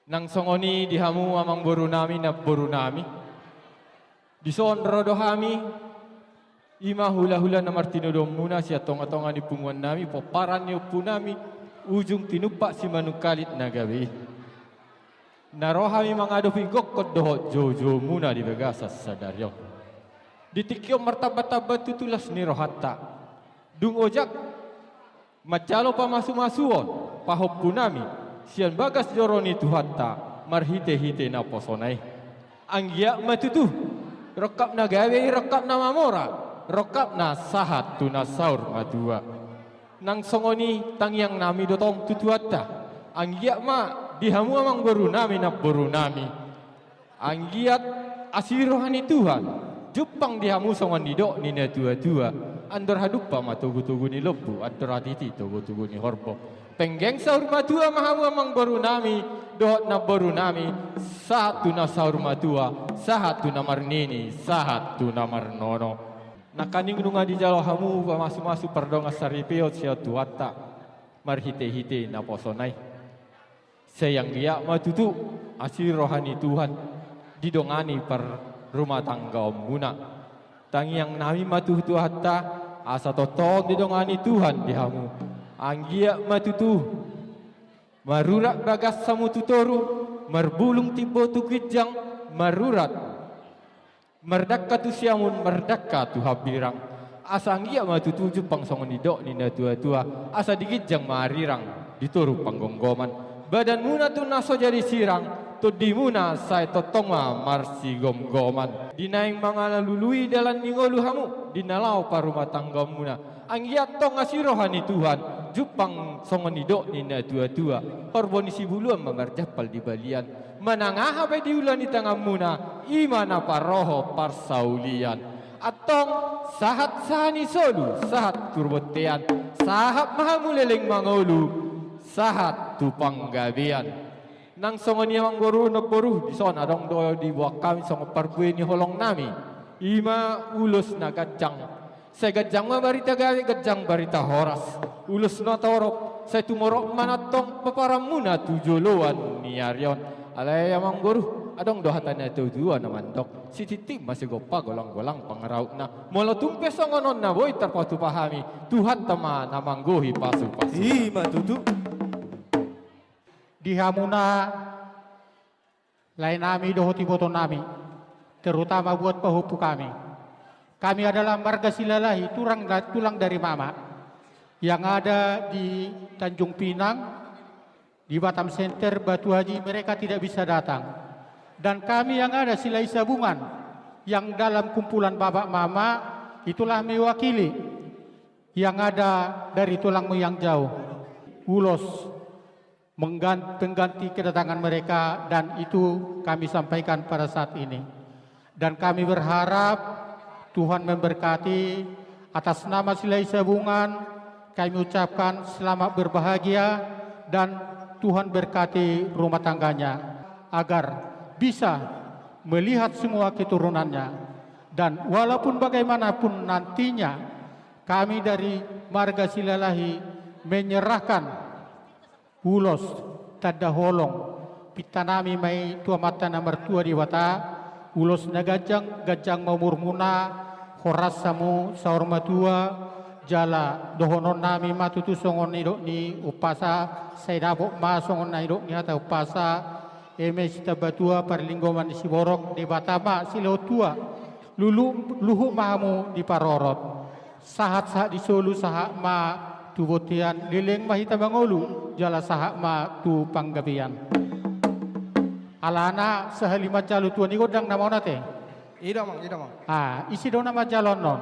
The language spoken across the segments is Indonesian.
Nang songoni dihamu amang boru nami na boru nami. Dison rodo hami ima hula-hula na martinodom muna siya tonga-tonga ni punguan nami poparan ni upu nami ujung tinupak si manukalit na gabi. Narohami mangado figok kod dohot jojo muna di bagasa sadaryo. Ditikyo martabat-tabat tutulas ni rohatta. Dung ojak macalo pa masu-masuon pahop punami sian bagas joroni tuhatta marhite-hite na posonai. Anggia matutu rokap na gawe rokap na mamora rokap na sahat tuna saur madua. Nang songoni tangyang nami dotong tutuhatta. Anggia ma dihamu amang boru nami na boru nami. Anggiat asirohani Tuhan. Jupang dihamu songon didok ni na tua-tua. Andor hadupa matugu-tugu ni lopu. Andor hatiti tugu-tugu ni horbo. Penggeng saur matua mahamu amang boru nami. Dohot na boru nami. Sahat tu na saur matua. Sahat tu na marnini. Sahat tu na marnono. Nakaning nunga di jalo hamu pamasu-masu perdonga saripeot siya tuwata. Marhite-hite na posonay. Sayang dia matutu asir rohani Tuhan didongani per rumah tangga muna. Tangyang nami matutu hatta asa totong didongani Tuhan dihamu. Anggia matutu marurat bagas samu tutoru merbulung tibo tukijang marurat merdakka tu siamun merdakka tu habirang. Asa anggia matutu jupang songon didok nina tua-tua asa digijang marirang ditoru panggonggoman. Badan muna tu naso jadi sirang tu di muna saya totonga marsi gom-goman. Dinaing mga lalului dalam ningolu hamu dinalau parumah tangga muna. Anggiat tong asirohani Tuhan jupang songon idok nina tua-tua. Korbonisi buluan memerjapal di balian. Manangah apa diulan di tengah muna imana paroho parsaulian. Atong sahat sahani solu sahat turbotean sahat mahamuleleng mangolu sahat tupang gabian. Nang songon yamang boru na boru dison adong doyo di buak kami songo parpue ni holong nami. Ima ulus na gajang. Saya gajang ma barita gawe gajang barita horas. Ulus na torok saya tumorok manatong paparamuna tujoloan ni Aryon. Alay yamang boru adong dohatannya tu dua naman dok. Si titik masih gopa golang-golang pangaraut na. Molo tumpe songonon na boy terpatu pahami. Tuhan tama namanggohi pasu-pasu. Ima tutu. Dihamuna lain nami dohoti boto nami terutama buat pahupu kami. Kami adalah marga silalahi tulang dari mama yang ada di Tanjung Pinang di Batam Center Batu Haji. Mereka tidak bisa datang dan kami yang ada silai sabungan yang dalam kumpulan bapak mama itulah mewakili yang ada dari tulangmu yang jauh ulos mengganti kedatangan mereka dan itu kami sampaikan pada saat ini. Dan kami berharap Tuhan memberkati atas nama Silai Sabungan kami ucapkan selamat berbahagia dan Tuhan berkati rumah tangganya agar bisa melihat semua keturunannya dan walaupun bagaimanapun nantinya kami dari marga Silalahi menyerahkan ulos tada holong pitanami mai tua mata nomor tua di wata ulos na gajang mamurmuna horas samu saur matua jala dohonon nami matutu songon idok ni upasa saya dabok ma songon na idok ni hata upasa eme sita batua parlinggoman di siborok di batama silo tua luhu mahamu di parorot sahat di solu sahat ma tubotian lileng mahita bangolu jala sahak ma tu panggabian alana sehalima jalu tuan igodang nama onate Ida mang. isi do nama jalon non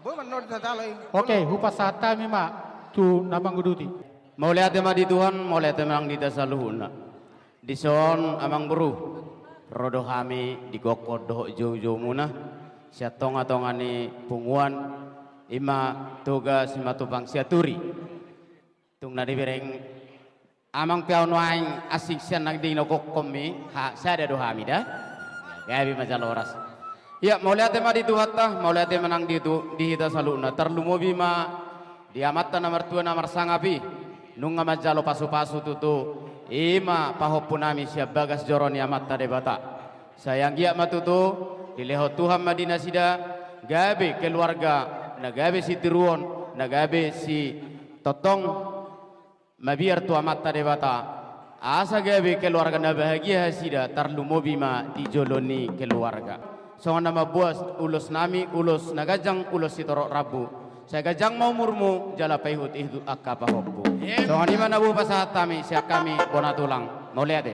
Bo manor tatalay. oke hupasata mima tu nama nguduti Maulay ate di Tuhan, maulay ate mang dita sa luhuna. Dison amang buru, rodo kami di gokod doho jauh-jauh muna. Siya tonga-tonga ni punguan, ima tugas ima tupang siaturi. Tung nadibereng amang piaw noaing asik siya nagding kokomi, ha saya do kami dah. Gabi majaloras. Ya maulay ate di Tuhan tah, maulay ate manang dihita sa luhuna. Terlumobi ma diamatan nomor 2 nomor sangapi. Nung nga majalo pasu-pasu tutu Ima pahopunami siap bagas joroni amat tade bata. Sayang giat matutu dileho Tuhan Madinah sida gabe keluarga na gabe si tiruon na gabe si totong mabiar tu amat tade bata. Asa gabe keluarga na bahagia hasida tarlu mobima di joloni keluarga. So nama buas ulus nami ulus nagajang ulus sitorok rabu. Saya gajang mau murmu jala pehut ihdu akka pahoppu. So ni mana bu pasahat kami siap kami bona tulang. Mau lihat deh.